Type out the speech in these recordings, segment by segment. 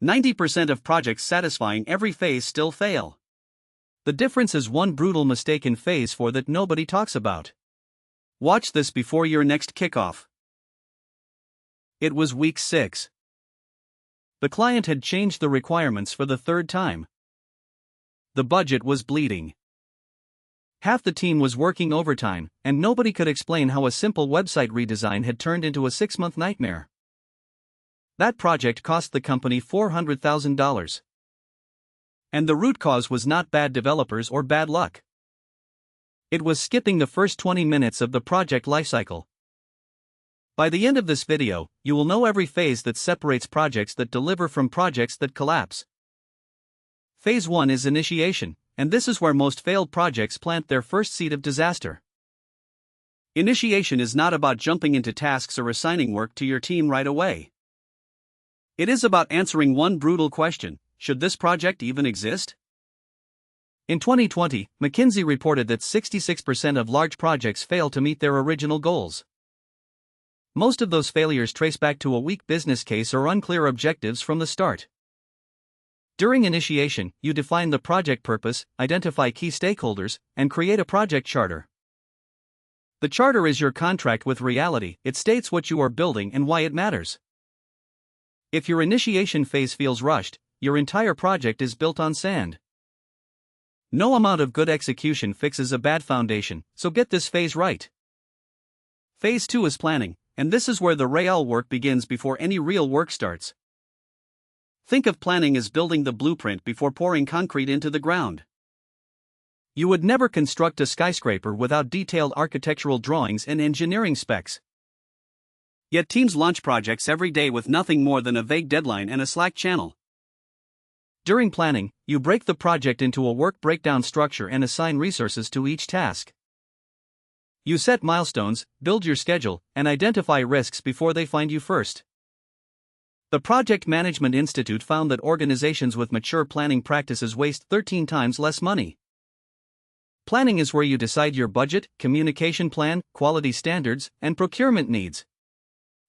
90% of projects satisfying every phase still fail. The difference is one brutal mistake in phase 4 that nobody talks about. Watch this before your next kickoff. It was week 6. The client had changed the requirements for the third time. The budget was bleeding. Half the team was working overtime, and nobody could explain how a simple website redesign had turned into a 6-month nightmare. That project cost the company $400,000. And the root cause was not bad developers or bad luck. It was skipping the first 20 minutes of the project lifecycle. By the end of this video, you will know every phase that separates projects that deliver from projects that collapse. Phase 1 is initiation, and this is where most failed projects plant their first seed of disaster. Initiation is not about jumping into tasks or assigning work to your team right away. It is about answering one brutal question: should this project even exist? In 2020, McKinsey reported that 66% of large projects fail to meet their original goals. Most of those failures trace back to a weak business case or unclear objectives from the start. During initiation, you define the project purpose, identify key stakeholders, and create a project charter. The charter is your contract with reality. It states what you are building and why it matters. If your initiation phase feels rushed, your entire project is built on sand. No amount of good execution fixes a bad foundation, so get this phase right. Phase 2 is planning, and this is where the real work begins before any real work starts. Think of planning as building the blueprint before pouring concrete into the ground. You would never construct a skyscraper without detailed architectural drawings and engineering specs. Yet teams launch projects every day with nothing more than a vague deadline and a Slack channel. During planning, you break the project into a work breakdown structure and assign resources to each task. You set milestones, build your schedule, and identify risks before they find you first. The Project Management Institute found that organizations with mature planning practices waste 13 times less money. Planning is where you decide your budget, communication plan, quality standards, and procurement needs.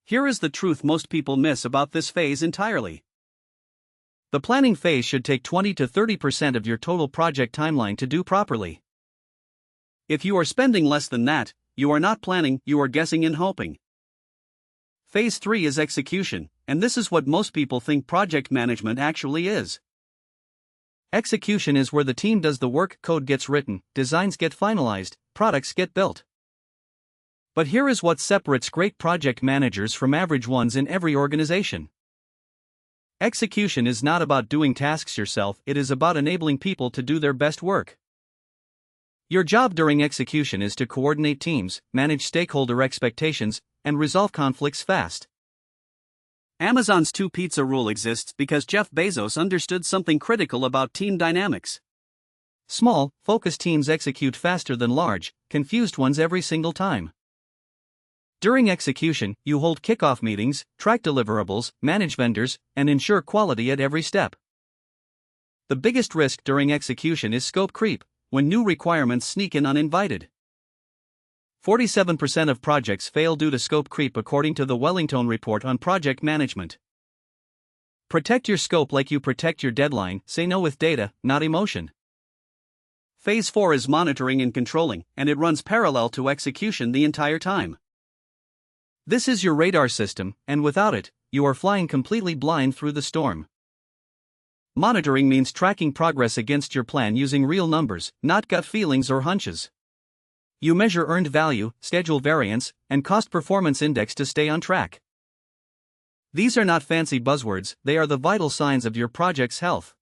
Here is the truth most people miss about this phase entirely. The planning phase should take 20 to 30% of your total project timeline to do properly. If you are spending less than that, you are not planning, you are guessing and hoping. Phase 3 is execution, and this is what most people think project management actually is. Execution is where the team does the work, code gets written, designs get finalized, products get built. But here is what separates great project managers from average ones in every organization. Execution is not about doing tasks yourself, it is about enabling people to do their best work. Your job during execution is to coordinate teams, manage stakeholder expectations, and resolve conflicts fast. Amazon's two-pizza rule exists because Jeff Bezos understood something critical about team dynamics. Small, focused teams execute faster than large, confused ones every single time. During execution, you hold kickoff meetings, track deliverables, manage vendors, and ensure quality at every step. The biggest risk during execution is scope creep, when new requirements sneak in uninvited. 47% of projects fail due to scope creep according to the Wellington Report on Project Management. Protect your scope like you protect your deadline, say no with data, not emotion. Phase 4 is monitoring and controlling, and it runs parallel to execution the entire time. This is your radar system, and without it, you are flying completely blind through the storm. Monitoring means tracking progress against your plan using real numbers, not gut feelings or hunches. You measure earned value, schedule variance, and cost performance index to stay on track. These are not fancy buzzwords, they are the vital signs of your project's health.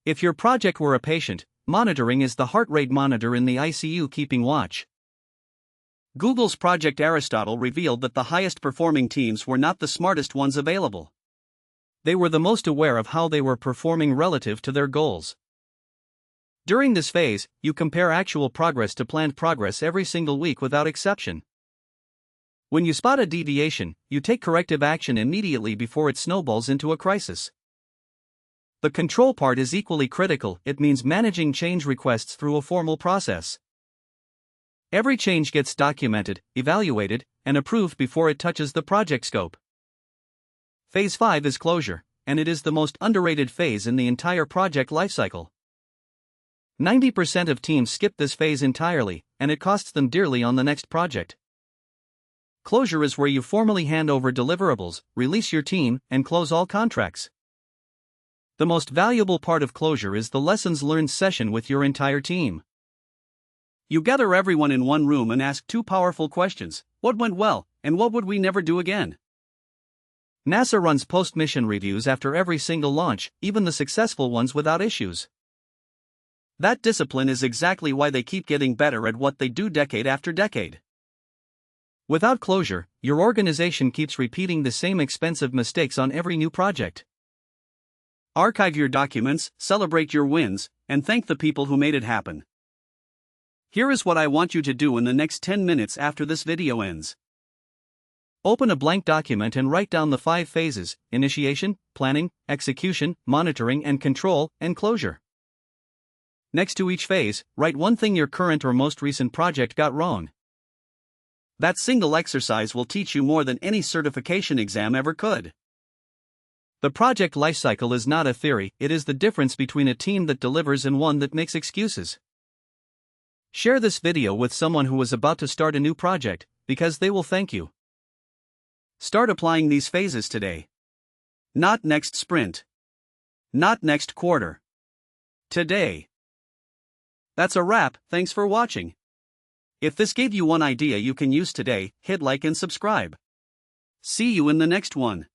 If your project were a patient, monitoring is the heart rate monitor in the ICU keeping watch. Google's Project Aristotle revealed that the highest performing teams were not the smartest ones available. They were the most aware of how they were performing relative to their goals. During this phase, you compare actual progress to planned progress every single week without exception. When you spot a deviation, you take corrective action immediately before it snowballs into a crisis. The control part is equally critical, it means managing change requests through a formal process. Every change gets documented, evaluated, and approved before it touches the project scope. Phase 5 is closure, and it is the most underrated phase in the entire project lifecycle. 90% of teams skip this phase entirely, and it costs them dearly on the next project. Closure is where you formally hand over deliverables, release your team, and close all contracts. The most valuable part of closure is the lessons learned session with your entire team. You gather everyone in one room and ask two powerful questions: what went well, and what would we never do again? NASA runs post-mission reviews after every single launch, even the successful ones without issues. That discipline is exactly why they keep getting better at what they do decade after decade. Without closure, your organization keeps repeating the same expensive mistakes on every new project. Archive your documents, celebrate your wins, and thank the people who made it happen. Here is what I want you to do in the next 10 minutes after this video ends. Open a blank document and write down the 5 phases: initiation, planning, execution, monitoring and control, and closure. Next to each phase, write one thing your current or most recent project got wrong. That single exercise will teach you more than any certification exam ever could. The project lifecycle is not a theory, it is the difference between a team that delivers and one that makes excuses. Share this video with someone who is about to start a new project, because they will thank you. Start applying these phases today. Not next sprint. Not next quarter. Today. That's a wrap, thanks for watching. If this gave you one idea you can use today, hit like and subscribe. See you in the next one.